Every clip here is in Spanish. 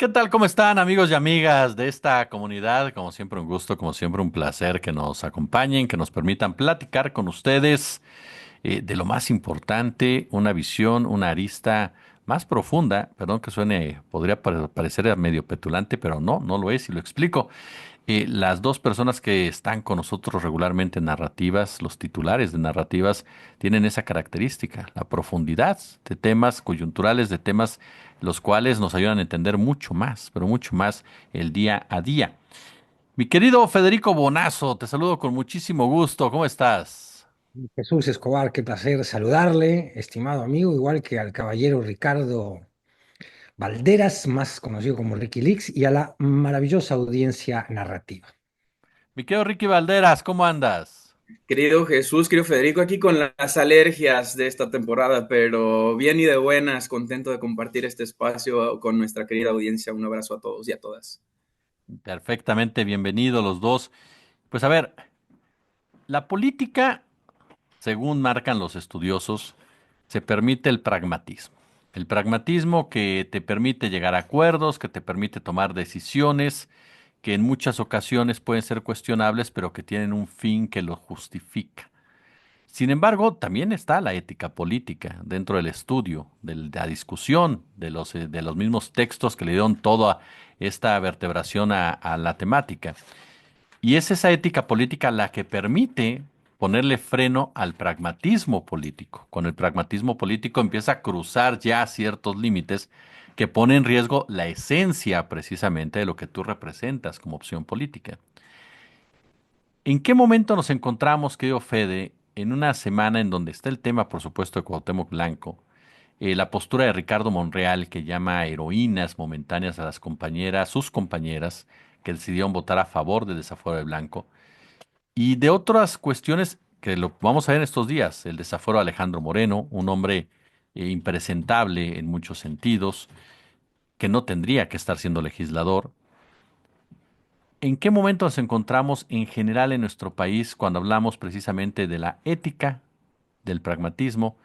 ¿Qué tal? ¿Cómo están amigos y amigas de esta comunidad? Como siempre un gusto, como siempre un placer que nos acompañen, que nos permitan platicar con ustedes de lo más importante, una visión, una arista más profunda, perdón que suene, podría parecer medio petulante, pero no, no lo es y lo explico. Las dos personas que están con nosotros regularmente en narrativas, los titulares de narrativas, tienen esa característica, la profundidad de temas coyunturales, de temas los cuales nos ayudan a entender mucho más, pero mucho más el día a día. Mi querido Federico Bonazo, te saludo con muchísimo gusto. ¿Cómo estás? Jesús Escobar, qué placer saludarle, estimado amigo, igual que al caballero Ricardo Valderas, más conocido como Ricky Leaks, y a la maravillosa audiencia narrativa. Mi querido Ricky Valderas, ¿cómo andas? Querido Jesús, querido Federico, aquí con las alergias de esta temporada, pero bien y de buenas, contento de compartir este espacio con nuestra querida audiencia. Un abrazo a todos y a todas. Perfectamente bienvenidos los dos. Pues a ver, la política, según marcan los estudiosos, se permite el pragmatismo. El pragmatismo que te permite llegar a acuerdos, que te permite tomar decisiones, que en muchas ocasiones pueden ser cuestionables, pero que tienen un fin que lo justifica. Sin embargo, también está la ética política dentro del estudio, de la discusión, de los mismos textos que le dieron toda esta vertebración a la temática. Y es esa ética política la que permite ponerle freno al pragmatismo político. Con el pragmatismo político empieza a cruzar ya ciertos límites que ponen en riesgo la esencia precisamente de lo que tú representas como opción política. ¿En qué momento nos encontramos, querido Fede, en una semana en donde está el tema, por supuesto, de Cuauhtémoc Blanco, la postura de Ricardo Monreal, que llama heroínas momentáneas a las compañeras, sus compañeras, que decidieron votar a favor del desafuero de Blanco, y de otras cuestiones que lo vamos a ver en estos días, el desafuero de Alejandro Moreno, un hombre impresentable en muchos sentidos, que no tendría que estar siendo legislador? ¿En qué momento nos encontramos en general en nuestro país cuando hablamos precisamente de la ética, del pragmatismo?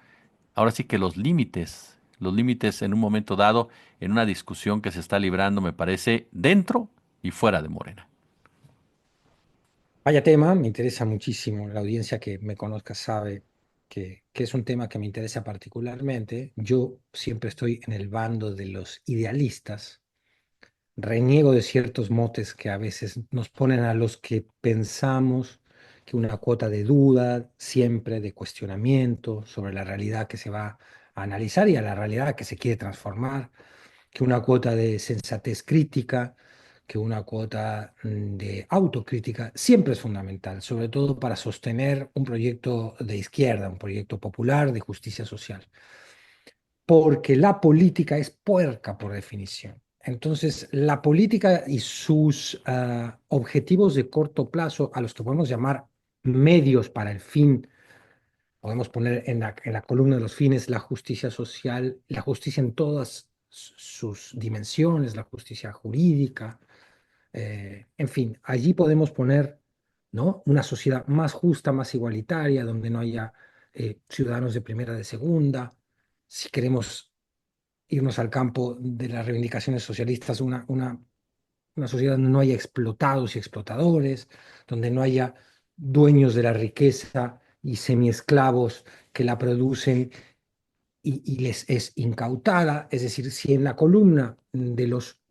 Ahora sí que los límites en un momento dado, en una discusión que se está librando, me parece, dentro y fuera de Morena. Vaya tema, me interesa muchísimo. La audiencia que me conozca sabe que es un tema que me interesa particularmente. Yo siempre estoy en el bando de los idealistas. Reniego de ciertos motes que a veces nos ponen a los que pensamos que una cuota de duda, siempre de cuestionamiento sobre la realidad que se va a analizar y a la realidad que se quiere transformar, que una cuota de sensatez crítica, que una cuota de autocrítica, siempre es fundamental, sobre todo para sostener un proyecto de izquierda, un proyecto popular de justicia social, porque la política es puerca por definición. Entonces, la política y sus objetivos de corto plazo, a los que podemos llamar medios para el fin, podemos poner en la columna de los fines la justicia social, la justicia en todas sus dimensiones, la justicia jurídica, en fin, allí podemos poner, ¿no?, una sociedad más justa, más igualitaria, donde no haya ciudadanos de primera, de segunda. Si queremos irnos al campo de las reivindicaciones socialistas, una sociedad donde no haya explotados y explotadores, donde no haya dueños de la riqueza y semiesclavos que la producen y les es incautada. Es decir, si en la columna de los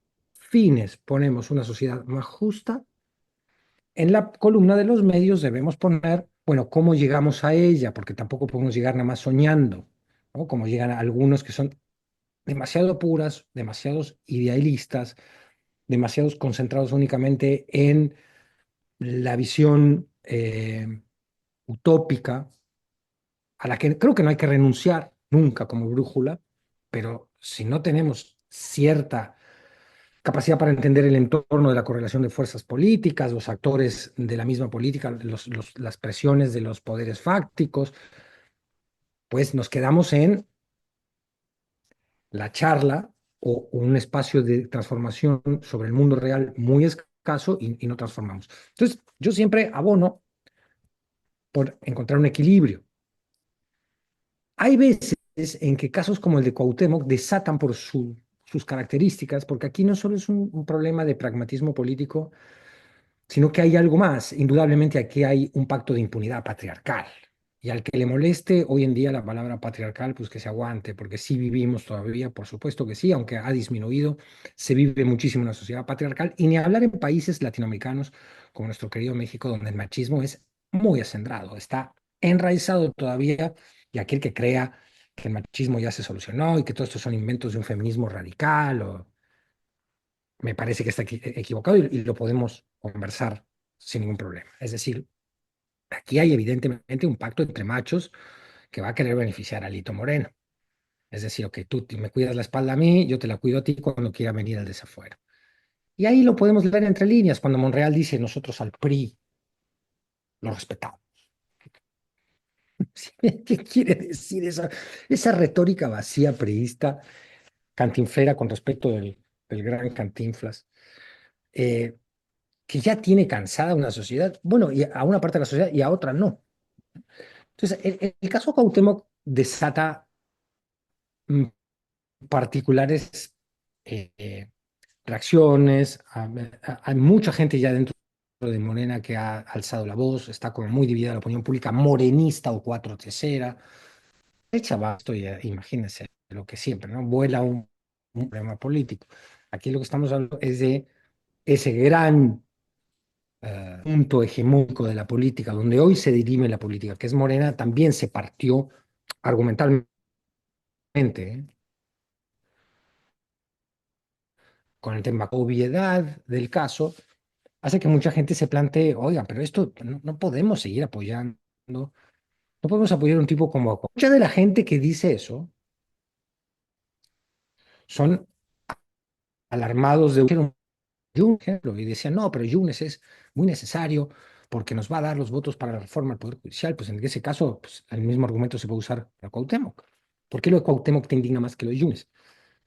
fines ponemos una sociedad más justa, en la columna de los medios debemos poner, bueno, cómo llegamos a ella, porque tampoco podemos llegar nada más soñando, ¿no? Como llegan algunos que son demasiado puras, demasiados idealistas, demasiados concentrados únicamente en la visión utópica, a la que creo que no hay que renunciar nunca como brújula, pero si no tenemos cierta capacidad para entender el entorno de la correlación de fuerzas políticas, los actores de la misma política, las presiones de los poderes fácticos, pues nos quedamos en la charla o un espacio de transformación sobre el mundo real muy escaso y no transformamos. Entonces, yo siempre abono por encontrar un equilibrio. Hay veces en que casos como el de Cuauhtémoc desatan por su sus características, porque aquí no solo es un problema de pragmatismo político, sino que hay algo más. Indudablemente aquí hay un pacto de impunidad patriarcal. Y al que le moleste hoy en día la palabra patriarcal, pues que se aguante, porque sí vivimos todavía, por supuesto que sí, aunque ha disminuido, se vive muchísimo en una sociedad patriarcal, y ni hablar en países latinoamericanos como nuestro querido México, donde el machismo es muy acendrado, está enraizado todavía, y aquel que crea que el machismo ya se solucionó y que todo esto son inventos de un feminismo radical o me parece que está equivocado y lo podemos conversar sin ningún problema. Es decir, aquí hay evidentemente un pacto entre machos que va a querer beneficiar a Lito Moreno. Es decir, que tú me cuidas la espalda a mí, yo te la cuido a ti cuando quiera venir al desafuero. Y ahí lo podemos leer entre líneas, cuando Monreal dice, nosotros al PRI lo respetamos. ¿Qué quiere decir esa retórica vacía priista, cantinflera con respecto del gran Cantinflas? Eh, que ya tiene cansada una sociedad, bueno, y a una parte de la sociedad y a otra no. Entonces, el caso Cuauhtémoc desata mm, particulares eh, eh, reacciones. Hay mucha gente ya dentro de Morena que ha alzado la voz, está como muy dividida la opinión pública, morenista o cuatro tercera. El chaval, esto ya, imagínense lo que siempre, ¿no? Vuela un problema político. Aquí lo que estamos hablando es de ese gran punto hegemónico de la política, donde hoy se dirime la política, que es Morena, también se partió argumentalmente, con el tema obviedad del caso, hace que mucha gente se plantee, oiga, pero esto no podemos seguir apoyando, no podemos apoyar a un tipo como... Mucha de la gente que dice eso son alarmados de un ejemplo, y decían, no, pero Yunes es muy necesario porque nos va a dar los votos para la reforma al Poder Judicial. Pues en ese caso, pues, el mismo argumento se puede usar para Cuauhtémoc. ¿Por qué lo de Cuauhtémoc te indigna más que lo de Yunes?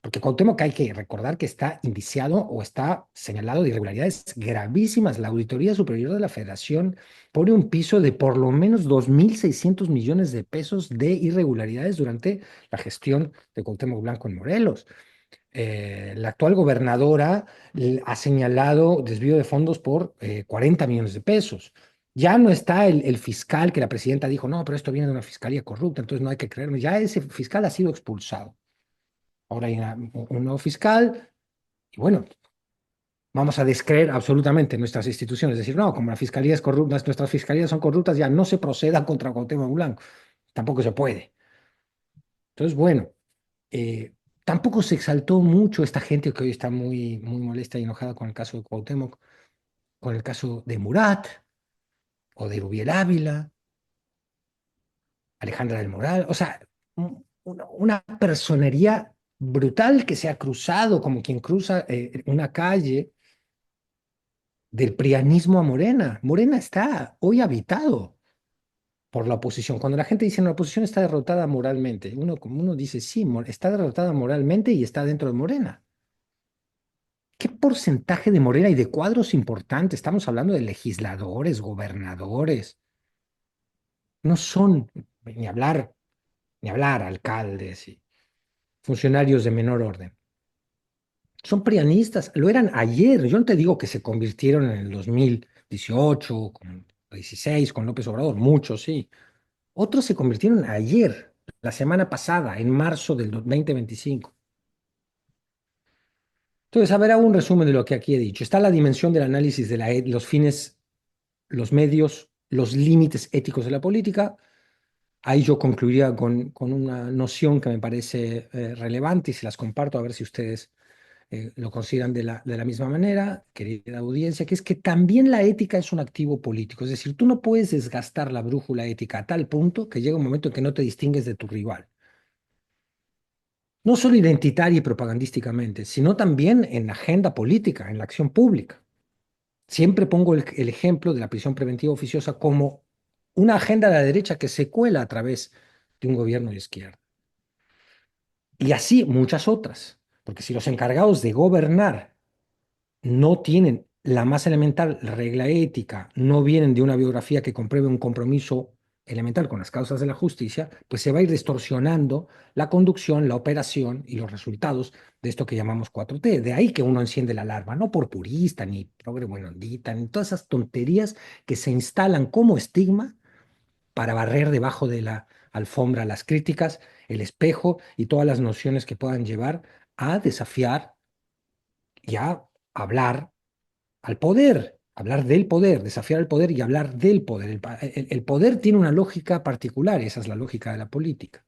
Porque Cuauhtémoc hay que recordar que está indiciado o está señalado de irregularidades gravísimas. La Auditoría Superior de la Federación pone un piso de por lo menos 2.600 millones de pesos de irregularidades durante la gestión de Cuauhtémoc Blanco en Morelos. La actual gobernadora ha señalado desvío de fondos por 40 millones de pesos. Ya no está el fiscal que la presidenta dijo, no, pero esto viene de una fiscalía corrupta, entonces no hay que creerme. Ya ese fiscal ha sido expulsado. Ahora hay un nuevo fiscal y bueno, vamos a descreer absolutamente nuestras instituciones. Es decir, no, como la fiscalía es corrupta, nuestras fiscalías son corruptas, ya no se proceda contra Cuauhtémoc Blanco. Tampoco se puede. Entonces, bueno, eh, tampoco se exaltó mucho esta gente que hoy está muy molesta y enojada con el caso de Cuauhtémoc, con el caso de Murat o de Rubiel Ávila, Alejandra del Moral, o sea, una personería brutal que se ha cruzado como quien cruza una calle del prianismo a Morena. Morena está hoy habitado por la oposición. Cuando la gente dice, no, la oposición está derrotada moralmente, como uno dice, sí, está derrotada moralmente y está dentro de Morena. ¿Qué porcentaje de Morena y de cuadros importantes? Estamos hablando de legisladores, gobernadores. No son, ni hablar, alcaldes y funcionarios de menor orden. Son prianistas, lo eran ayer. Yo no te digo que se convirtieron en el 2018, con 16, con López Obrador, muchos sí. Otros se convirtieron ayer, la semana pasada, en marzo del 2025. Entonces, a ver, hago un resumen de lo que aquí he dicho. Está la dimensión del análisis de los fines, los medios, los límites éticos de la política. Ahí yo concluiría con una noción que me parece relevante y se las comparto a ver si ustedes lo consideran de la misma manera, querida audiencia, que es que también la ética es un activo político. Es decir, tú no puedes desgastar la brújula ética a tal punto que llega un momento en que no te distingues de tu rival. No solo identitaria y propagandísticamente, sino también en la agenda política, en la acción pública. Siempre pongo el ejemplo de la prisión preventiva oficiosa como una agenda de la derecha que se cuela a través de un gobierno de izquierda. Y así muchas otras, porque si los encargados de gobernar no tienen la más elemental regla ética, no vienen de una biografía que compruebe un compromiso elemental con las causas de la justicia, pues se va a ir distorsionando la conducción, la operación y los resultados de esto que llamamos 4T. De ahí que uno enciende la alarma, no por purista, ni progre buena ondita, ni todas esas tonterías que se instalan como estigma para barrer debajo de la alfombra las críticas, el espejo y todas las nociones que puedan llevar a desafiar y a hablar al poder, hablar del poder, desafiar al poder y hablar del poder. El poder tiene una lógica particular y esa es la lógica de la política.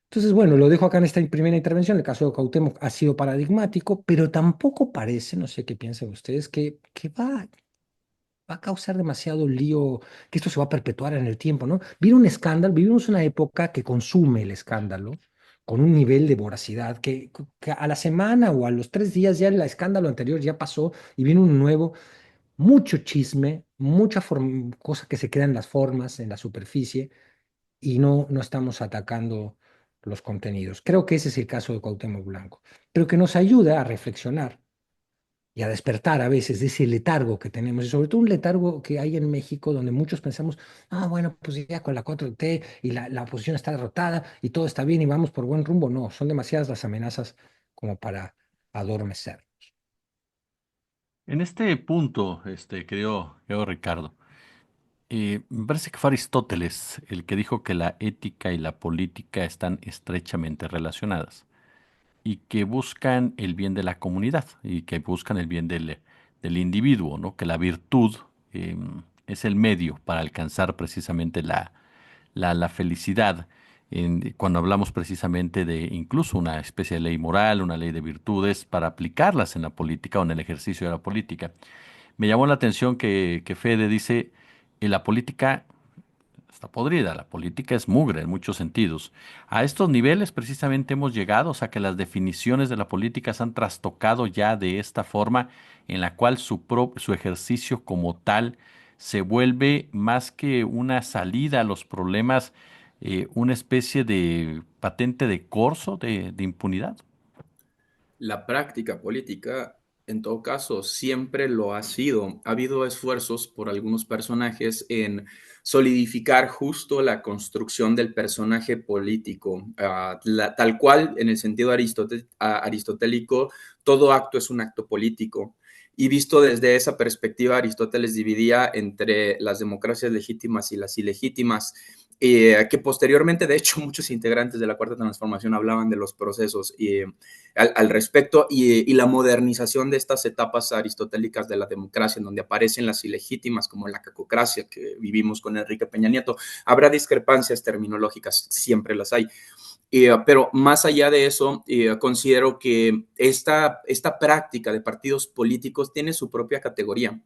Entonces, bueno, lo dejo acá en esta primera intervención. El caso de Cuauhtémoc ha sido paradigmático, pero tampoco parece, no sé qué piensan ustedes, que va a causar demasiado lío, que esto se va a perpetuar en el tiempo, ¿no? Viene un escándalo, vivimos una época que consume el escándalo con un nivel de voracidad que a la semana o a los 3 días ya el escándalo anterior ya pasó y viene un nuevo, mucho chisme, mucha cosa que se queda en las formas, en la superficie y no estamos atacando los contenidos. Creo que ese es el caso de Cuauhtémoc Blanco, pero que nos ayuda a reflexionar y a despertar a veces de ese letargo que tenemos, y sobre todo un letargo que hay en México donde muchos pensamos, ah, bueno, pues ya con la 4T y la oposición está derrotada y todo está bien y vamos por buen rumbo. No, son demasiadas las amenazas como para adormecer. En este punto, querido Ricardo, me parece que fue Aristóteles el que dijo que la ética y la política están estrechamente relacionadas y que buscan el bien de la comunidad y que buscan el bien del individuo, ¿no? Que la virtud es el medio para alcanzar precisamente la felicidad. Cuando hablamos precisamente de incluso una especie de ley moral, una ley de virtudes, para aplicarlas en la política o en el ejercicio de la política. Me llamó la atención que Fede dice, la política está podrida, la política es mugre en muchos sentidos. A estos niveles precisamente hemos llegado, o sea que las definiciones de la política se han trastocado ya de esta forma en la cual su ejercicio como tal se vuelve más que una salida a los problemas, una especie de patente de corso de impunidad. La práctica política, en todo caso, siempre lo ha sido. Ha habido esfuerzos por algunos personajes en solidificar justo la construcción del personaje político. Tal cual, en el sentido aristotélico, todo acto es un acto político. Y visto desde esa perspectiva, Aristóteles dividía entre las democracias legítimas y las ilegítimas, que posteriormente, de hecho, muchos integrantes de la Cuarta Transformación hablaban de los procesos al respecto y la modernización de estas etapas aristotélicas de la democracia, en donde aparecen las ilegítimas como la cacocracia que vivimos con Enrique Peña Nieto. Habrá discrepancias terminológicas, siempre las hay. Pero más allá de eso, considero que esta práctica de partidos políticos tiene su propia categoría.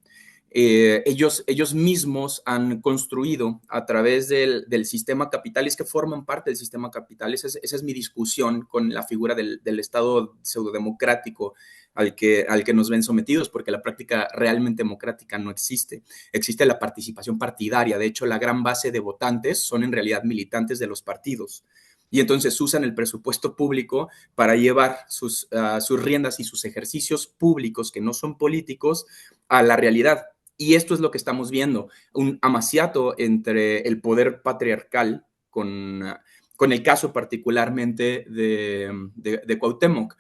Ellos mismos han construido a través del sistema capital, es que forman parte del sistema capital. Esa es mi discusión con la figura del Estado pseudodemocrático al que nos ven sometidos, porque la práctica realmente democrática no existe. Existe la participación partidaria. De hecho, la gran base de votantes son en realidad militantes de los partidos. Y entonces usan el presupuesto público para llevar sus riendas y sus ejercicios públicos que no son políticos a la realidad. Y esto es lo que estamos viendo, un amaciato entre el poder patriarcal con el caso particularmente de Cuauhtémoc.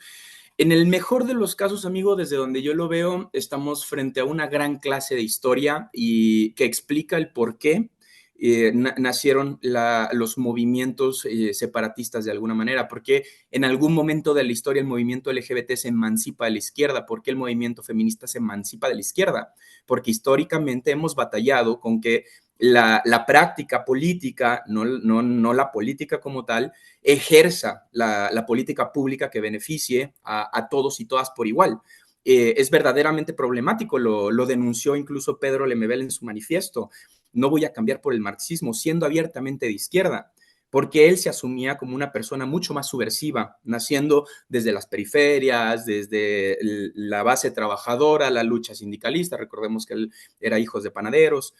En el mejor de los casos, amigo, desde donde yo lo veo, estamos frente a una gran clase de historia y que explica el por qué nacieron los movimientos separatistas de alguna manera, porque en algún momento de la historia el movimiento LGBT se emancipa de la izquierda, porque el movimiento feminista se emancipa de la izquierda, porque históricamente hemos batallado con que la práctica política, no la política como tal, ejerza la política pública que beneficie a todos y todas por igual. Es verdaderamente problemático, lo denunció incluso Pedro Lemebel en su manifiesto. No voy a cambiar por el marxismo, siendo abiertamente de izquierda, porque él se asumía como una persona mucho más subversiva, naciendo desde las periferias, desde la base trabajadora, la lucha sindicalista. Recordemos que él era hijo de panaderos,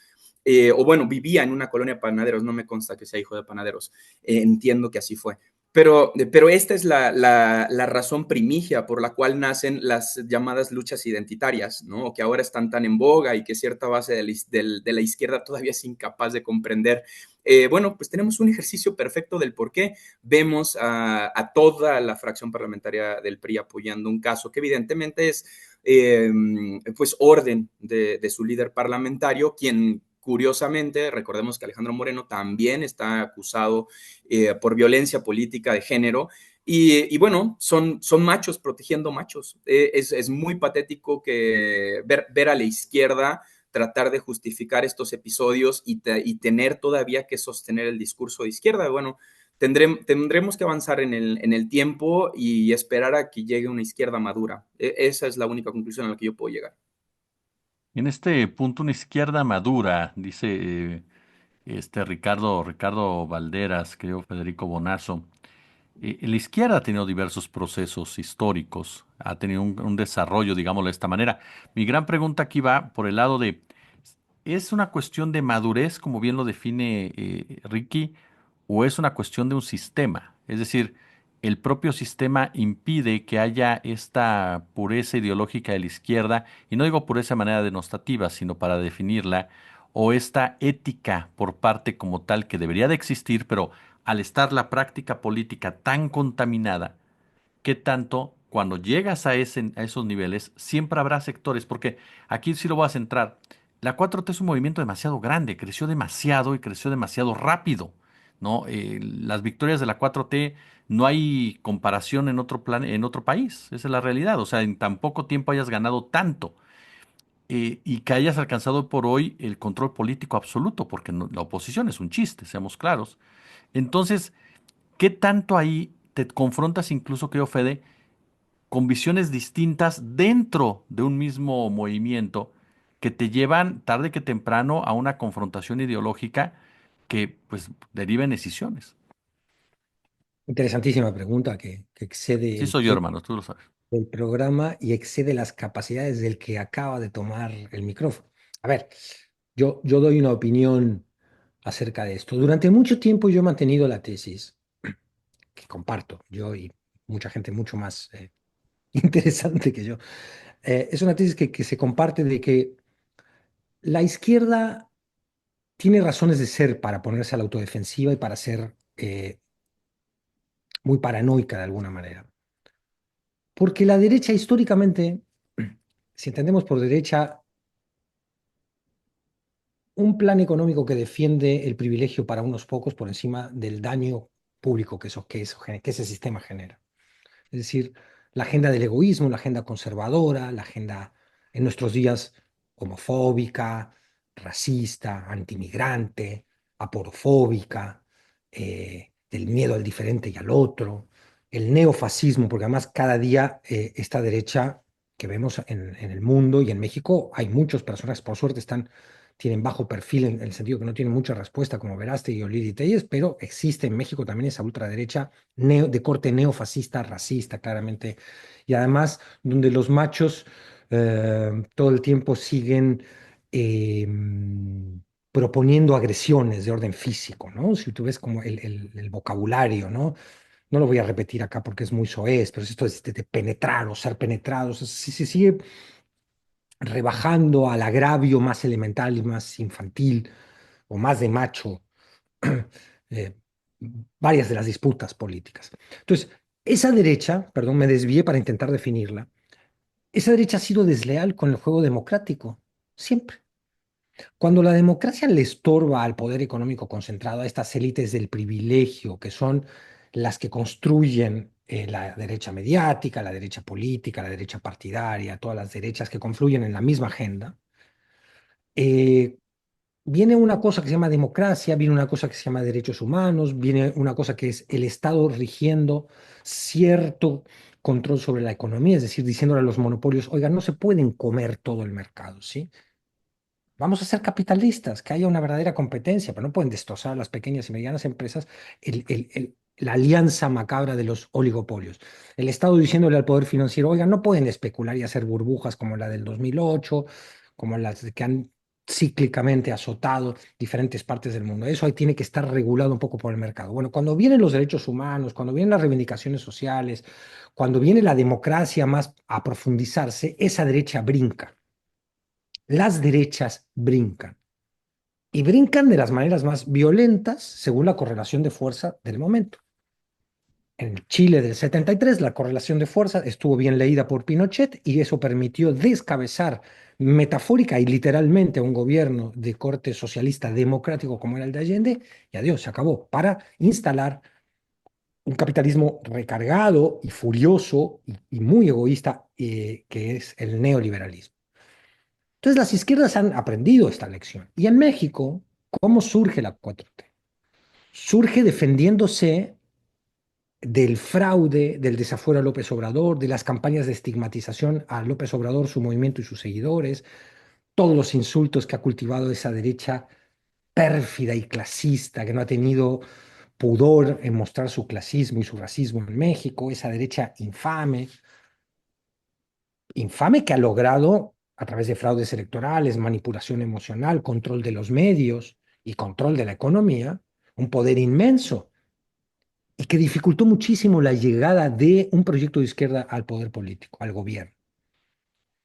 o bueno, vivía en una colonia de panaderos, no me consta que sea hijo de panaderos, entiendo que así fue. Pero esta es la razón primigia por la cual nacen las llamadas luchas identitarias, ¿no? Que ahora están tan en boga y que cierta base de la izquierda todavía es incapaz de comprender. Bueno, pues tenemos un ejercicio perfecto del por qué. Vemos a toda la fracción parlamentaria del PRI apoyando un caso que evidentemente es pues orden de su líder parlamentario, quien curiosamente, recordemos que Alejandro Moreno también está acusado por violencia política de género. Bueno, son machos protegiendo machos. Es muy patético que ver a la izquierda tratar de justificar estos episodios y tener todavía que sostener el discurso de izquierda. Bueno, tendremos que avanzar en el tiempo y esperar a que llegue una izquierda madura. Esa es la única conclusión a la que yo puedo llegar. En este punto, una izquierda madura, dice Ricardo Valderas, creo Federico Bonazo. La izquierda ha tenido diversos procesos históricos, ha tenido un desarrollo, digámoslo de esta manera. Mi gran pregunta aquí va por el lado de, ¿es una cuestión de madurez, como bien lo define Ricky, o es una cuestión de un sistema? Es decir, el propio sistema impide que haya esta pureza ideológica de la izquierda, y no digo pureza de manera denostativa, sino para definirla, o esta ética por parte como tal que debería de existir, pero al estar la práctica política tan contaminada, ¿qué tanto cuando llegas a esos niveles siempre habrá sectores? Porque aquí sí lo voy a centrar. La 4T es un movimiento demasiado grande, creció demasiado y creció demasiado rápido, ¿no? Las victorias de la 4T no hay comparación en otro plan, en otro país, esa es la realidad. O sea, en tan poco tiempo hayas ganado tanto y que hayas alcanzado por hoy el control político absoluto, porque la oposición es un chiste, seamos claros. Entonces, ¿qué tanto ahí te confrontas incluso, creo, Fede, con visiones distintas dentro de un mismo movimiento que te llevan tarde que temprano a una confrontación ideológica que pues deriva en decisiones? Interesantísima pregunta que excede Sí el soy yo, tiempo hermano, tú lo sabes. del programa y excede las capacidades del que acaba de tomar el micrófono. A ver, yo doy una opinión acerca de esto. Durante mucho tiempo yo he mantenido la tesis que comparto, yo y mucha gente mucho más interesante que yo. Es una tesis que se comparte de que la izquierda tiene razones de ser para ponerse a la autodefensiva y para ser muy paranoica de alguna manera. Porque la derecha históricamente, si entendemos por derecha, un plan económico que defiende el privilegio para unos pocos por encima del daño público que ese sistema genera. Es decir, la agenda del egoísmo, la agenda conservadora, la agenda en nuestros días homofóbica, racista, antimigrante, aporofóbica, del miedo al diferente y al otro, el neofascismo, porque además cada día esta derecha que vemos en el mundo y en México, hay muchas personas, por suerte, tienen bajo perfil en el sentido que no tienen mucha respuesta, como Verástegui o Lili Telles, pero existe en México también esa ultraderecha de corte neofascista, racista, claramente, y además donde los machos todo el tiempo siguen eh, proponiendo agresiones de orden físico, ¿no? Si tú ves como el vocabulario, ¿no? No lo voy a repetir acá porque es muy soez, pero esto es de penetrar o ser penetrados, si se sigue rebajando al agravio más elemental y más infantil o más de macho eh, varias de las disputas políticas. Entonces, esa derecha, perdón, me desvié para intentar definirla, esa derecha ha sido desleal con el juego democrático, siempre. Cuando la democracia le estorba al poder económico concentrado, a estas élites del privilegio, que son las que construyen la derecha mediática, la derecha política, la derecha partidaria, todas las derechas que confluyen en la misma agenda, eh, viene una cosa que se llama democracia, viene una cosa que se llama derechos humanos, viene una cosa que es el Estado rigiendo cierto control sobre la economía, es decir, diciéndole a los monopolios, oigan, no se pueden comer todo el mercado, ¿sí? Vamos a ser capitalistas, que haya una verdadera competencia, pero no pueden destrozar a las pequeñas y medianas empresas la alianza macabra de los oligopolios. El Estado diciéndole al poder financiero, oigan, no pueden especular y hacer burbujas como la del 2008, como las que han cíclicamente azotado diferentes partes del mundo. Eso ahí tiene que estar regulado un poco por el mercado. Bueno, cuando vienen los derechos humanos, cuando vienen las reivindicaciones sociales, cuando viene la democracia más a profundizarse, esa derecha brinca. Las derechas brincan. Y brincan de las maneras más violentas según la correlación de fuerza del momento. En el Chile del 73, la correlación de fuerza estuvo bien leída por Pinochet y eso permitió descabezar metafórica y literalmente a un gobierno de corte socialista democrático como era el de Allende, y adiós, se acabó, para instalar un capitalismo recargado y furioso y muy egoísta, que es el neoliberalismo. Entonces las izquierdas han aprendido esta lección. Y en México, ¿cómo surge la 4T? Surge defendiéndose del fraude, del desafuero a López Obrador, de las campañas de estigmatización a López Obrador, su movimiento y sus seguidores, todos los insultos que ha cultivado esa derecha pérfida y clasista, que no ha tenido pudor en mostrar su clasismo y su racismo en México, esa derecha infame, infame que ha logrado, a través de fraudes electorales, manipulación emocional, control de los medios y control de la economía, un poder inmenso y que dificultó muchísimo la llegada de un proyecto de izquierda al poder político, al gobierno.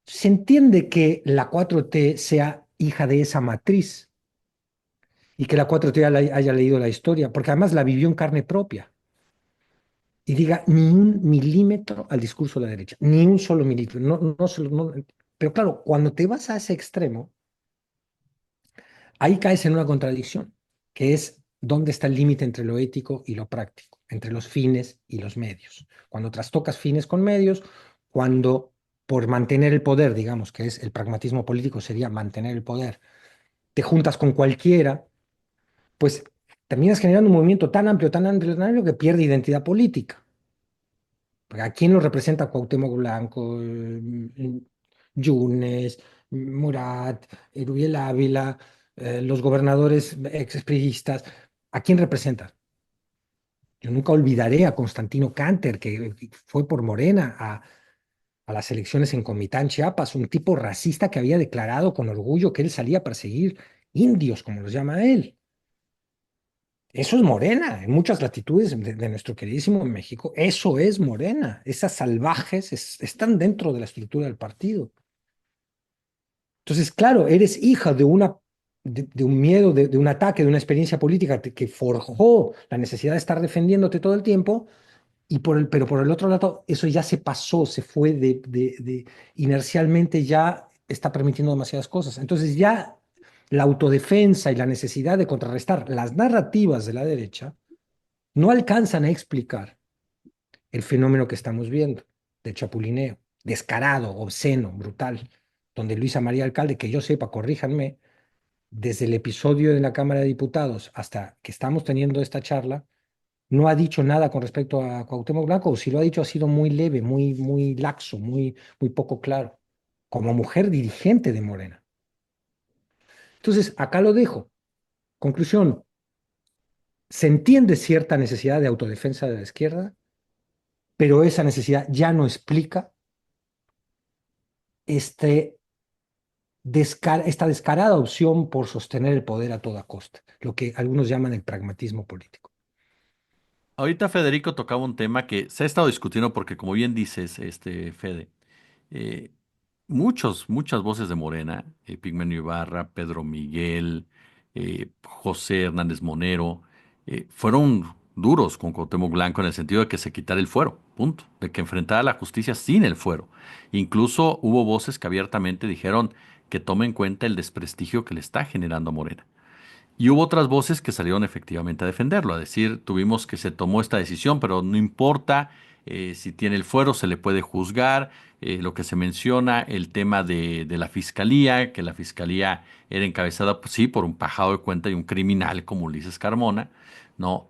Se entiende que la 4T sea hija de esa matriz y que la 4T haya leído la historia, porque además la vivió en carne propia y diga ni un milímetro al discurso de la derecha, ni un solo milímetro. Pero claro, cuando te vas a ese extremo, ahí caes en una contradicción, que es dónde está el límite entre lo ético y lo práctico, entre los fines y los medios. Cuando trastocas fines con medios, cuando por mantener el poder, digamos que es el pragmatismo político, sería mantener el poder, te juntas con cualquiera, pues terminas generando un movimiento tan amplio, tan amplio, tan amplio que pierde identidad política. Porque ¿a quién lo representa Cuauhtémoc Blanco, Yunes, Murat, Erubiel Ávila, los gobernadores expriistas? ¿A quién representa? Yo nunca olvidaré a Constantino Canter, que fue por Morena a las elecciones en Comitán, Chiapas, un tipo racista que había declarado con orgullo que él salía a perseguir indios, como los llama él. Eso es Morena, en muchas latitudes de nuestro queridísimo México. Eso es Morena. Esas salvajes están dentro de la estructura del partido. Entonces, claro, eres hija de un miedo, de un ataque, de una experiencia política que forjó la necesidad de estar defendiéndote todo el tiempo, pero por el otro lado, eso ya se pasó, se fue inercialmente ya está permitiendo demasiadas cosas. Entonces ya la autodefensa y la necesidad de contrarrestar las narrativas de la derecha no alcanzan a explicar el fenómeno que estamos viendo del chapulineo, descarado, obsceno, brutal, donde Luisa María Alcalde, que yo sepa, corríjanme, desde el episodio de la Cámara de Diputados hasta que estamos teniendo esta charla, no ha dicho nada con respecto a Cuauhtémoc Blanco, o si lo ha dicho ha sido muy leve, muy laxo, muy poco claro, como mujer dirigente de Morena. Entonces, acá lo dejo. Conclusión, se entiende cierta necesidad de autodefensa de la izquierda, pero esa necesidad ya no explica este esta descarada opción por sostener el poder a toda costa, lo que algunos llaman el pragmatismo político. Ahorita Federico tocaba un tema que se ha estado discutiendo porque, como bien dices, Fede, eh, muchas voces de Morena, Pigmenio Ibarra, Pedro Miguel, José Hernández Monero, fueron duros con Cuauhtémoc Blanco en el sentido de que se quitara el fuero, punto, de que enfrentara la justicia sin el fuero. Incluso hubo voces que abiertamente dijeron que tome en cuenta el desprestigio que le está generando a Morena. Y hubo otras voces que salieron efectivamente a defenderlo, a decir, tuvimos que se tomó esta decisión, pero no importa si tiene el fuero, se le puede juzgar. Lo que se menciona, el tema de la fiscalía, que la fiscalía era encabezada, pues, sí, por un pajado de cuenta y un criminal como Ulises Carmona, ¿no?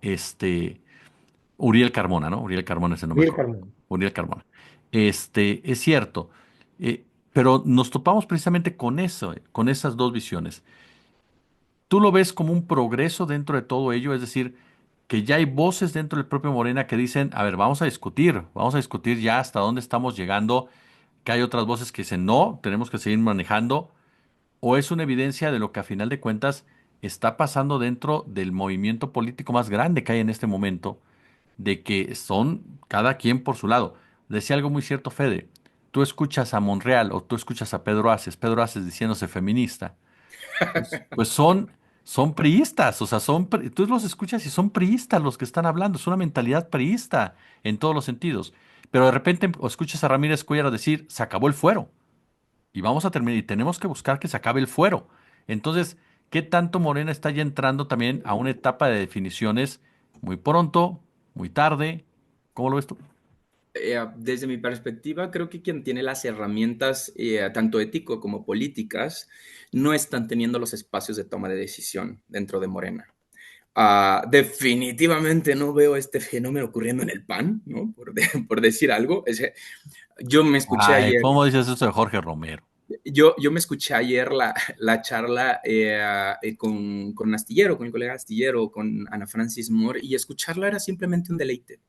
Uriel Carmona, ¿no? Uriel Carmona es el nombre Miguel correcto. Carmona. Uriel Carmona. Es cierto, pero nos topamos precisamente con eso, con esas dos visiones. ¿Tú lo ves como un progreso dentro de todo ello? Es decir, que ya hay voces dentro del propio Morena que dicen, a ver, vamos a discutir ya hasta dónde estamos llegando, que hay otras voces que dicen, no, tenemos que seguir manejando. o es una evidencia de lo que a final de cuentas está pasando dentro del movimiento político más grande que hay en este momento, de que son cada quien por su lado? Decía algo muy cierto, Fede. Tú escuchas a Monreal o tú escuchas a Pedro Aces diciéndose feminista, pues son priistas, o sea, tú los escuchas y son priistas los que están hablando, es una mentalidad priista en todos los sentidos. Pero de repente o escuchas a Ramírez Cuellar decir, se acabó el fuero y vamos a terminar y tenemos que buscar que se acabe el fuero. Entonces, ¿qué tanto Morena está ya entrando también a una etapa de definiciones muy pronto, muy tarde? ¿Cómo lo ves tú? Desde mi perspectiva, creo que quien tiene las herramientas, tanto ético como políticas, no están teniendo los espacios de toma de decisión dentro de Morena. Definitivamente no veo este fenómeno ocurriendo en el PAN, ¿no? Por decir algo. Yo me escuché Ay, ayer, ¿cómo dices eso de Jorge Romero? yo me escuché ayer la charla con Astillero, con el colega Astillero, con Ana Francis Moore, y escucharla era simplemente un deleite.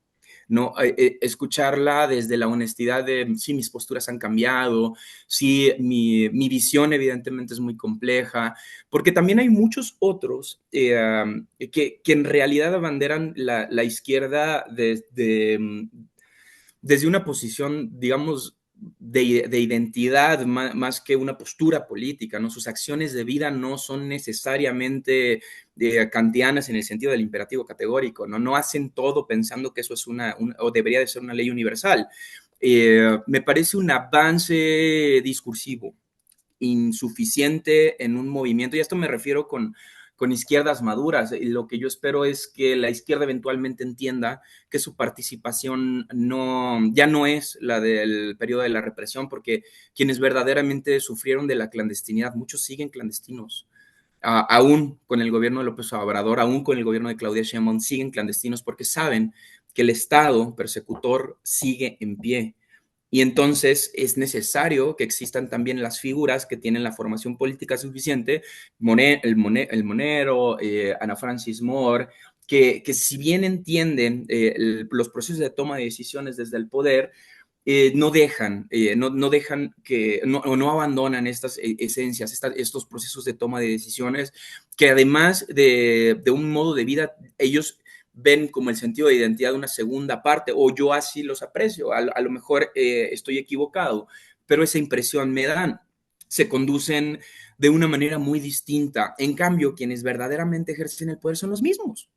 No, escucharla desde la honestidad de sí, mis posturas han cambiado, sí, mi visión evidentemente es muy compleja, porque también hay muchos otros que en realidad abanderan la izquierda desde una posición, digamos, de identidad más que una postura política, ¿no? Sus acciones de vida no son necesariamente kantianas en el sentido del imperativo categórico, ¿no? No hacen todo pensando que eso es o debería de ser una ley universal. Me parece un avance discursivo insuficiente en un movimiento, y a esto me refiero con izquierdas maduras. Y lo que yo espero es que la izquierda eventualmente entienda que su participación ya no es la del periodo de la represión, porque quienes verdaderamente sufrieron de la clandestinidad, muchos siguen clandestinos. Aún con el gobierno de López Obrador, aún con el gobierno de Claudia Sheinbaum, siguen clandestinos porque saben que el Estado persecutor sigue en pie. Y entonces es necesario que existan también las figuras que tienen la formación política suficiente, el Monero, Ana Francis Moore, que si bien entienden los procesos de toma de decisiones desde el poder, no dejan o no abandonan estas esencias, estos procesos de toma de decisiones, que además de un modo de vida, ellos ven como el sentido de identidad de una segunda parte, o yo así los aprecio, a lo mejor estoy equivocado, pero esa impresión me dan, se conducen de una manera muy distinta. En cambio, quienes verdaderamente ejercen el poder son los mismos.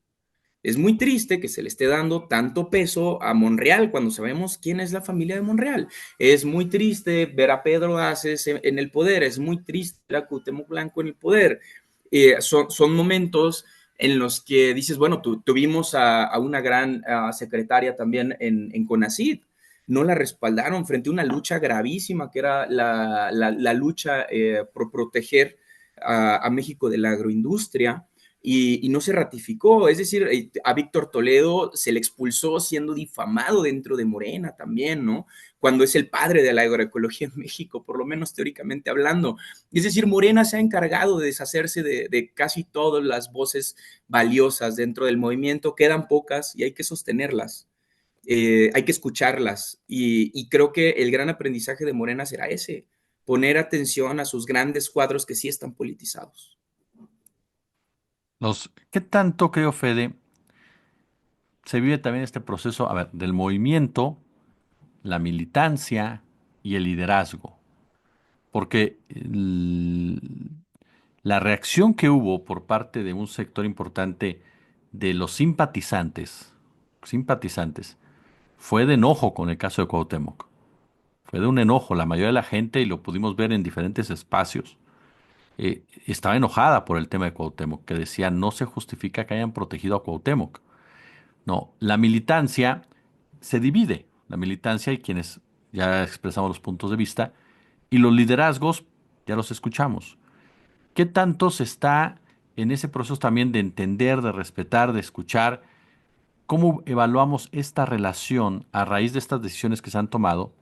Es muy triste que se le esté dando tanto peso a Monreal cuando sabemos quién es la familia de Monreal. Es muy triste ver a Pedro Aces en el poder, es muy triste ver a Cuauhtémoc Blanco en el poder. Son momentos en los que dices, bueno, tuvimos a una gran secretaria también en CONACYT, no la respaldaron frente a una lucha gravísima que era la lucha por proteger a México de la agroindustria. Y no se ratificó. Es decir, a Víctor Toledo se le expulsó siendo difamado dentro de Morena también, ¿no? Cuando es el padre de la agroecología en México, por lo menos teóricamente hablando. Es decir, Morena se ha encargado de deshacerse de casi todas las voces valiosas dentro del movimiento. Quedan pocas y hay que sostenerlas. Hay que escucharlas. Y creo que el gran aprendizaje de Morena será ese, poner atención a sus grandes cuadros que sí están politizados. ¿Qué tanto, creo, Fede, se vive también este proceso, a ver, del movimiento, la militancia y el liderazgo? Porque la reacción que hubo por parte de un sector importante de los simpatizantes, fue de enojo con el caso de Cuauhtémoc. Fue de un enojo. La mayoría de la gente, y lo pudimos ver en diferentes espacios, estaba enojada por el tema de Cuauhtémoc, que decía no se justifica que hayan protegido a Cuauhtémoc. No, la militancia se divide. La militancia y quienes ya expresamos los puntos de vista, y los liderazgos, ya los escuchamos. ¿Qué tanto se está en ese proceso también de entender, de respetar, de escuchar? ¿Cómo evaluamos esta relación a raíz de estas decisiones que se han tomado,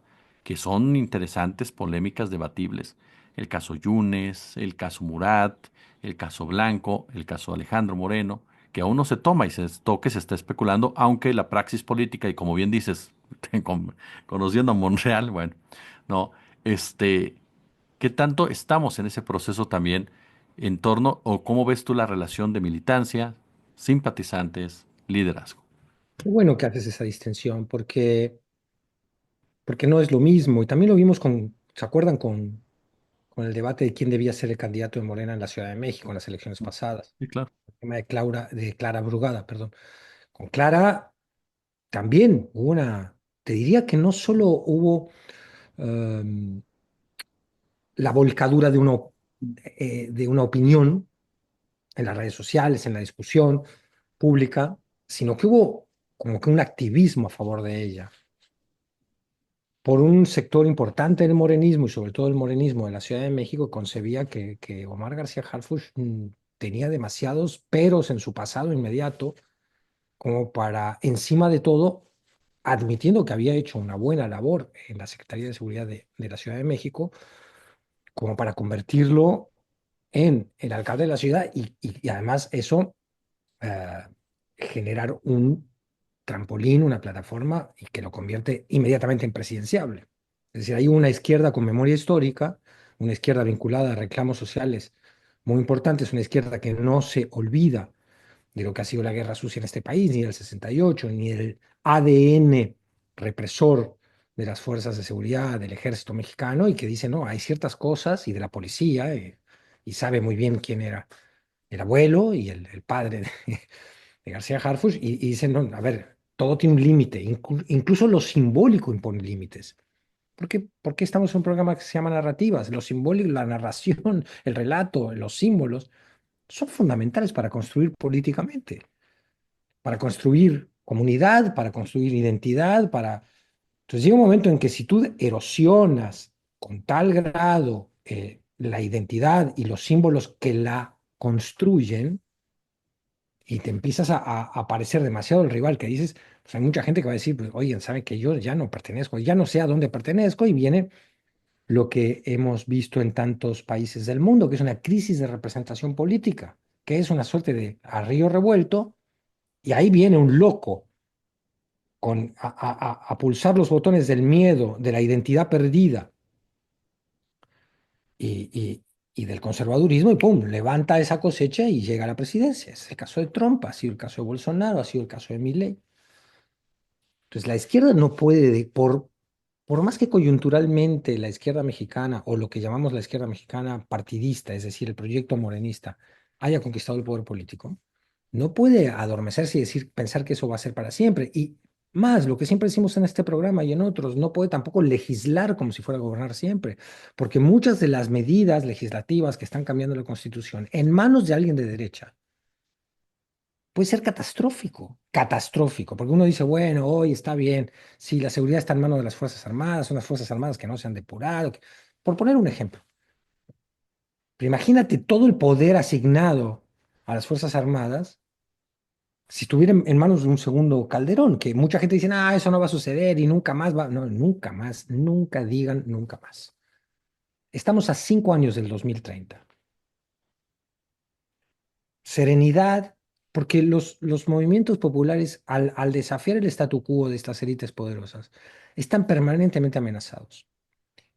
que son interesantes, polémicas, debatibles? El caso Yunes, el caso Murat, el caso Blanco, el caso Alejandro Moreno, que aún no se toma y se toque, se está especulando, aunque la praxis política, y como bien dices, conociendo a Monreal, bueno, no, este, ¿Qué tanto estamos en ese proceso también en torno o cómo ves tú la relación de militancia, simpatizantes, liderazgo? Qué bueno que haces esa distinción, porque no es lo mismo. Y también lo vimos ¿se acuerdan con el debate de quién debía ser el candidato de Morena en la Ciudad de México en las elecciones pasadas? Sí, claro. El tema de Clara Brugada, perdón. Con Clara también hubo te diría que no solo hubo em, la volcadura de una opinión en las redes sociales, en la discusión pública, sino que hubo como que un activismo a favor de ella por un sector importante del morenismo y sobre todo el morenismo de la Ciudad de México concebía que Omar García Harfuch tenía demasiados peros en su pasado inmediato como para, encima de todo, admitiendo que había hecho una buena labor en la Secretaría de Seguridad de la Ciudad de México, como para convertirlo en el alcalde de la ciudad y además eso eh, generar un trampolín, una plataforma y que lo convierte inmediatamente en presidenciable. Es decir, hay una izquierda con memoria histórica, una izquierda vinculada a reclamos sociales muy importantes, una izquierda que no se olvida de lo que ha sido la guerra sucia en este país, ni del 68, ni del ADN represor de las fuerzas de seguridad del ejército mexicano y que dice, no, hay ciertas cosas y de la policía y sabe muy bien quién era el abuelo y el padre de García Harfuch y dicen, no, a ver, todo tiene un límite, incluso lo simbólico impone límites. ¿Por qué estamos en un programa que se llama narrativas? Lo simbólico, la narración, el relato, los símbolos son fundamentales para construir políticamente, para construir comunidad, para construir identidad, para... Entonces llega un momento en que si tú erosionas con tal grado la identidad y los símbolos que la construyen, y te empiezas a parecer demasiado el rival que dices, pues hay mucha gente que va a decir, pues, oye, saben que yo ya no pertenezco, ya no sé a dónde pertenezco, y viene lo que hemos visto en tantos países del mundo, que es una crisis de representación política, que es una suerte de a río revuelto, y ahí viene un loco a pulsar los botones del miedo, de la identidad perdida y, y, y del conservadurismo, y pum, levanta esa cosecha y llega a la presidencia. Es el caso de Trump, ha sido el caso de Bolsonaro, ha sido el caso de Milei. Entonces, la izquierda no puede, por más que coyunturalmente la izquierda mexicana o lo que llamamos la izquierda mexicana partidista, es decir, el proyecto morenista, haya conquistado el poder político, no puede adormecerse y decir, pensar que eso va a ser para siempre. Y más, lo que siempre decimos en este programa y en otros, no puede tampoco legislar como si fuera a gobernar siempre, porque muchas de las medidas legislativas que están cambiando la Constitución en manos de alguien de derecha, puede ser catastrófico, catastrófico, porque uno dice, bueno, hoy está bien, si la seguridad está en manos de las Fuerzas Armadas, son las Fuerzas Armadas que no se han depurado, por poner un ejemplo. Pero imagínate todo el poder asignado a las Fuerzas Armadas si estuviera en manos de un segundo Calderón, que mucha gente dice, ah, eso no va a suceder y nunca más va, no, nunca más, nunca digan nunca más. Estamos a 5 años del 2030. Serenidad, porque los movimientos populares, al desafiar el statu quo de estas élites poderosas, están permanentemente amenazados.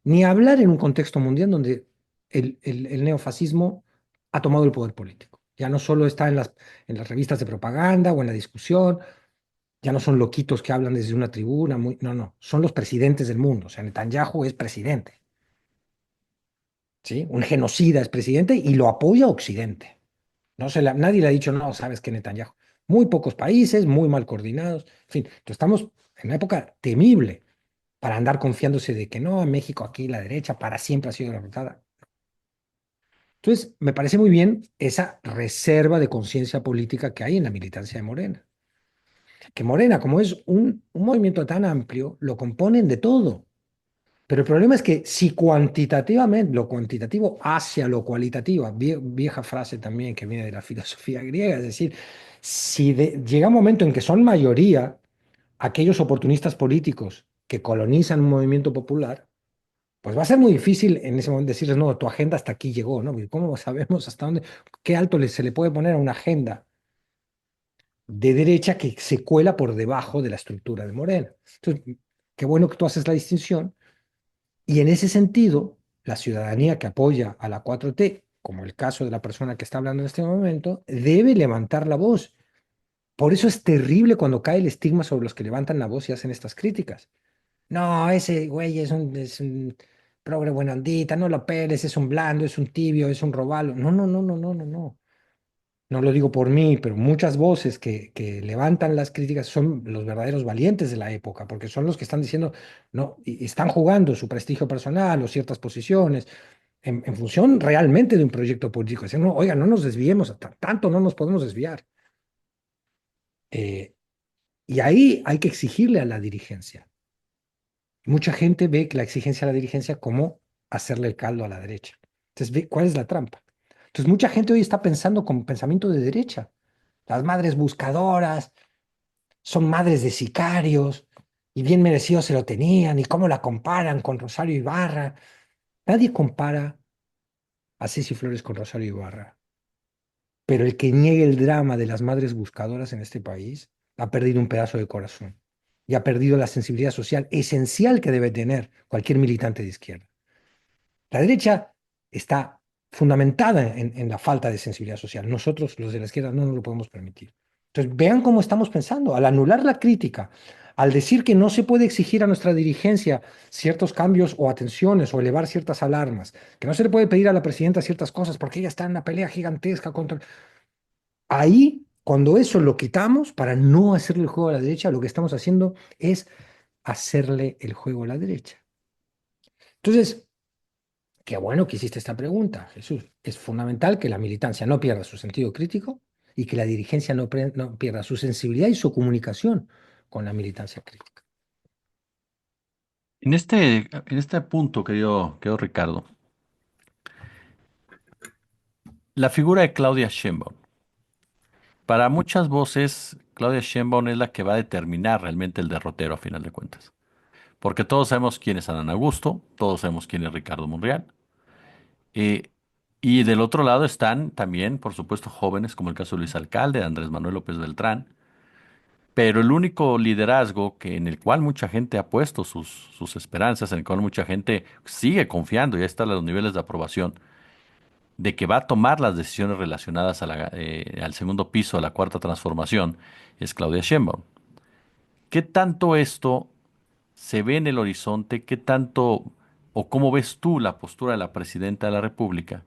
Ni hablar en un contexto mundial donde el neofascismo ha tomado el poder político. Ya no solo está en las revistas de propaganda o en la discusión, ya no son loquitos que hablan desde una tribuna, no, no, son los presidentes del mundo. O sea, Netanyahu es presidente, ¿sí? Un genocida es presidente y lo apoya Occidente. Nadie le ha dicho, no, sabes que Netanyahu. Muy pocos países, muy mal coordinados. En fin, entonces estamos en una época temible para andar confiándose de que no, en México aquí la derecha para siempre ha sido derrotada. Entonces, me parece muy bien esa reserva de conciencia política que hay en la militancia de Morena. Que Morena, como es un movimiento tan amplio, lo componen de todo. Pero el problema es que si cuantitativamente, lo cuantitativo hacia lo cualitativo, vieja frase también que viene de la filosofía griega, es decir, si llega un momento en que son mayoría aquellos oportunistas políticos que colonizan un movimiento popular, pues va a ser muy difícil en ese momento decirles, no, tu agenda hasta aquí llegó, ¿no? ¿Cómo sabemos hasta dónde, qué alto se le puede poner a una agenda de derecha que se cuela por debajo de la estructura de Morena? Entonces, qué bueno que tú haces la distinción y en ese sentido, la ciudadanía que apoya a la 4T, como el caso de la persona que está hablando en este momento, debe levantar la voz. Por eso es terrible cuando cae el estigma sobre los que levantan la voz y hacen estas críticas. No, ese güey es un progre buena ondita, no lo peles, es un blando, es un tibio, es un robalo. No, no, no, no, no, no, no. No lo digo por mí, pero muchas voces que levantan las críticas son los verdaderos valientes de la época, porque son los que están diciendo, no, y están jugando su prestigio personal o ciertas posiciones en función realmente de un proyecto político. Dicen, no, oiga, no nos desviemos, tanto no nos podemos desviar. Eh, y ahí hay que exigirle a la dirigencia. Mucha gente ve que la exigencia a la dirigencia como hacerle el caldo a la derecha. Entonces, ¿cuál es la trampa? Entonces, mucha gente hoy está pensando con pensamiento de derecha. Las madres buscadoras son madres de sicarios y bien merecido se lo tenían. ¿Y cómo la comparan con Rosario Ibarra? Nadie compara a Ceci Flores con Rosario Ibarra. Pero el que niegue el drama de las madres buscadoras en este país ha perdido un pedazo de corazón y ha perdido la sensibilidad social esencial que debe tener cualquier militante de izquierda. La derecha está fundamentada en la falta de sensibilidad social. Nosotros, los de la izquierda, no nos lo podemos permitir. Entonces, vean cómo estamos pensando. Al anular la crítica, al decir que no se puede exigir a nuestra dirigencia ciertos cambios o atenciones o elevar ciertas alarmas, que no se le puede pedir a la presidenta ciertas cosas porque ella está en una pelea gigantesca contra... Ahí, cuando eso lo quitamos para no hacerle el juego a la derecha, lo que estamos haciendo es hacerle el juego a la derecha. Entonces, qué bueno que hiciste esta pregunta, Jesús. Es fundamental que la militancia no pierda su sentido crítico y que la dirigencia no pierda su sensibilidad y su comunicación con la militancia crítica. En este punto, querido Ricardo, la figura de Claudia Sheinbaum. Para muchas voces, Claudia Sheinbaum es la que va a determinar realmente el derrotero a final de cuentas. Porque todos sabemos quién es Adán Augusto, todos sabemos quién es Ricardo Monreal. eh, y del otro lado están también, por supuesto, jóvenes como el caso de Luis Alcalde, de Andrés Manuel López Beltrán. Pero el único liderazgo en el cual mucha gente ha puesto sus esperanzas, en el cual mucha gente sigue confiando, ya están los niveles de aprobación, de que va a tomar las decisiones relacionadas al segundo piso, a la cuarta transformación, es Claudia Sheinbaum. ¿Qué tanto esto se ve en el horizonte? ¿Qué tanto o cómo ves tú la postura de la presidenta de la República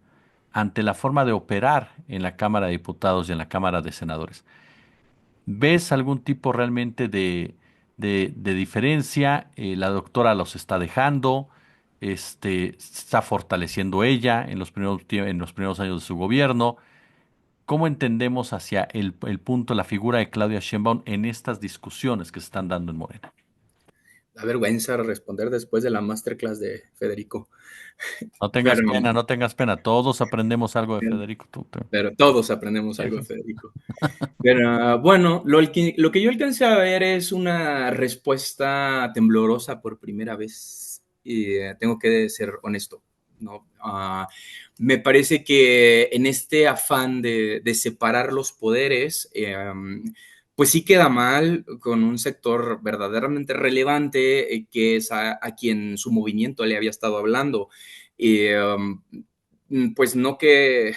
ante la forma de operar en la Cámara de Diputados y en la Cámara de Senadores? ¿Ves algún tipo realmente de diferencia? La doctora los está dejando, se está fortaleciendo ella en los primeros años de su gobierno. ¿Cómo entendemos hacia el punto, la figura de Claudia Sheinbaum en estas discusiones que se están dando en Morena? Da vergüenza responder después de la masterclass de Federico, No tengas pero, pena, no tengas pena. Todos aprendemos algo de Federico. pero todos aprendemos algo de Federico. Pero bueno, lo que yo alcancé a ver es una respuesta temblorosa por primera vez, y tengo que ser honesto, ¿no? Me parece que en este afán de separar los poderes, pues sí queda mal con un sector verdaderamente relevante, que es a quien su movimiento le había estado hablando. Um, pues no que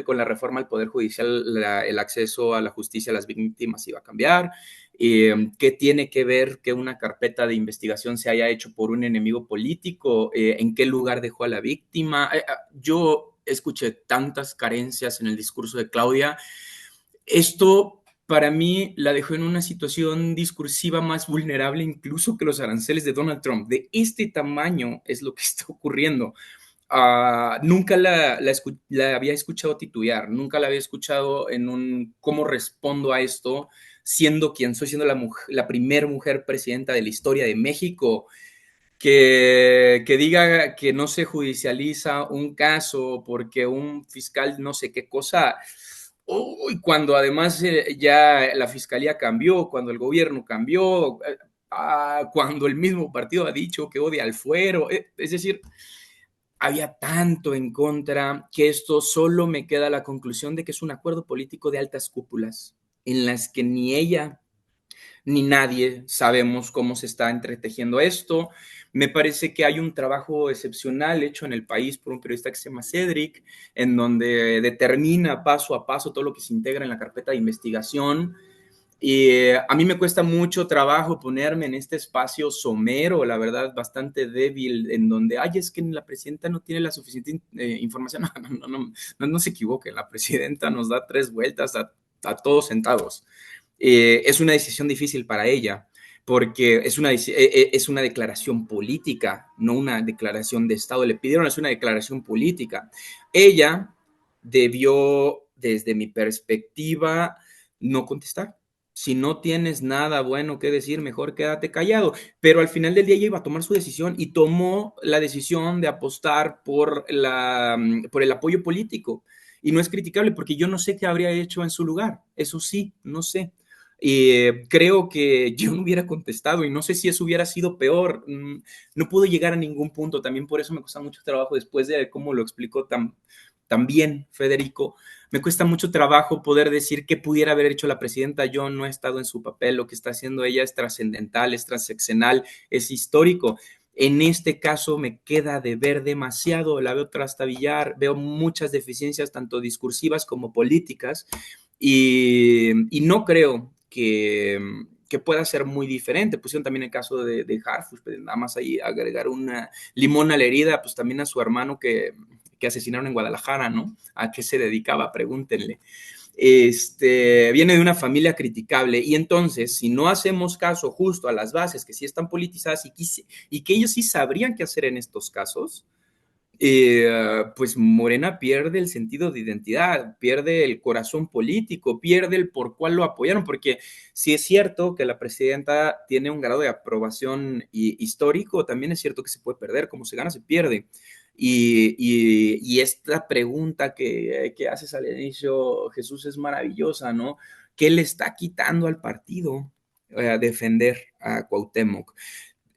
con la reforma al Poder Judicial el acceso a la justicia a las víctimas iba a cambiar. ¿Qué tiene que ver que una carpeta de investigación se haya hecho por un enemigo político? ¿En qué lugar dejó a la víctima? Yo escuché tantas carencias en el discurso de Claudia. Esto para mí la dejó en una situación discursiva más vulnerable incluso que los aranceles de Donald Trump. De este tamaño es lo que está ocurriendo. Nunca la había escuchado titubear, nunca la había escuchado en un cómo respondo a esto, siendo quien soy, siendo la primera mujer presidenta de la historia de México, que diga que no se judicializa un caso porque un fiscal no sé qué cosa. Uy, cuando además ya la fiscalía cambió, cuando el gobierno cambió, cuando el mismo partido ha dicho que odia al fuero, es decir, había tanto en contra que esto solo me queda la conclusión de que es un acuerdo político de altas cúpulas en las que ni ella ni nadie sabemos cómo se está entretejiendo esto. Me parece que hay un trabajo excepcional hecho en el país por un periodista que se llama Cedric, en donde determina paso a paso todo lo que se integra en la carpeta de investigación. Y a mí me cuesta mucho trabajo ponerme en este espacio somero, la verdad, bastante débil, en donde, ay, es que la presidenta no tiene la suficiente información. No se equivoquen, la presidenta nos da 3 vueltas a todos sentados. Es una decisión difícil para ella, porque es una declaración política, no una declaración de Estado. Le pidieron hacer una declaración política. Ella debió, desde mi perspectiva, no contestar. Si no tienes nada bueno que decir, mejor quédate callado. Pero al final del día ella iba a tomar su decisión y tomó la decisión de apostar por el apoyo político. Y no es criticable porque yo no sé qué habría hecho en su lugar. Eso sí, no sé. Creo que yo no hubiera contestado y no sé si eso hubiera sido peor. No pudo llegar a ningún punto. También por eso me cuesta mucho trabajo después de cómo lo explicó tan bien Federico. Me cuesta mucho trabajo poder decir qué pudiera haber hecho la presidenta. Yo no he estado en su papel. Lo que está haciendo ella es trascendental, es transeccional, es histórico. En este caso me queda de ver demasiado, la veo trastabillar, veo muchas deficiencias, tanto discursivas como políticas, y no creo que pueda ser muy diferente. Pusieron también el caso de Harfush, pues nada más ahí agregar una limón a la herida, pues también a su hermano que asesinaron en Guadalajara, ¿no? ¿A qué se dedicaba? Pregúntenle. Viene de una familia criticable y entonces si no hacemos caso justo a las bases que sí están politizadas y que ellos sí sabrían qué hacer en estos casos, pues Morena pierde el sentido de identidad, pierde el corazón político, pierde el por cuál lo apoyaron, porque sí es cierto que la presidenta tiene un grado de aprobación histórico, también es cierto que se puede perder, como se gana, se pierde. Y esta pregunta que haces al inicio, Jesús, es maravillosa, ¿no? ¿Qué le está quitando al partido defender a Cuauhtémoc?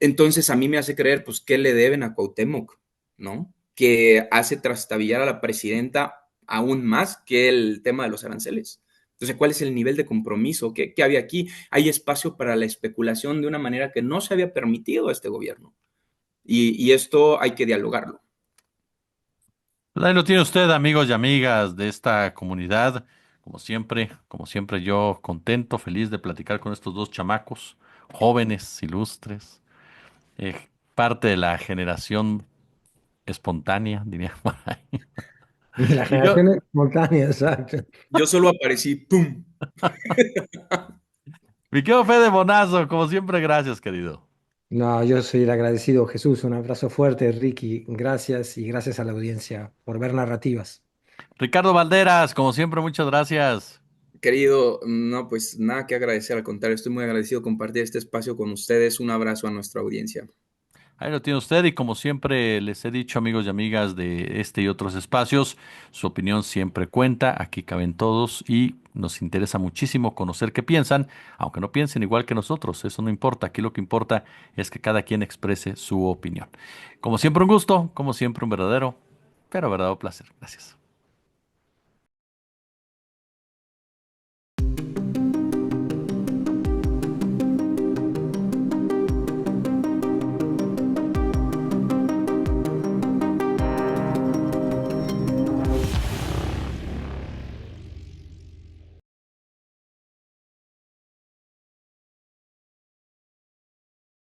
Entonces a mí me hace creer, pues, ¿qué le deben a Cuauhtémoc? ¿No? Que hace trastabillar a la presidenta aún más que el tema de los aranceles. Entonces, ¿cuál es el nivel de compromiso? ¿Qué había aquí? Hay espacio para la especulación de una manera que no se había permitido a este gobierno. Y esto hay que dialogarlo. Pues ahí lo tiene usted, amigos y amigas de esta comunidad. Como siempre, yo contento, feliz de platicar con estos dos chamacos, jóvenes, ilustres, eh, parte de la generación espontánea, diría por ahí. La Y yo, generación espontánea, exacto. Yo solo aparecí, ¡pum! mi querido Fede Bonazo, como siempre, gracias, querido. No, yo soy el agradecido, Jesús. Un abrazo fuerte, Ricky. Gracias y gracias a la audiencia por ver narrativas. Ricardo Valderas, como siempre, muchas gracias. Querido, no, pues nada que agradecer, al contrario, estoy muy agradecido de compartir este espacio con ustedes. Un abrazo a nuestra audiencia. Ahí lo tiene usted y como siempre les he dicho, amigos y amigas de este y otros espacios, su opinión siempre cuenta, aquí caben todos y nos interesa muchísimo conocer qué piensan, aunque no piensen igual que nosotros, eso no importa, aquí lo que importa es que cada quien exprese su opinión. Como siempre un gusto, como siempre un verdadero, pero verdadero placer. Gracias.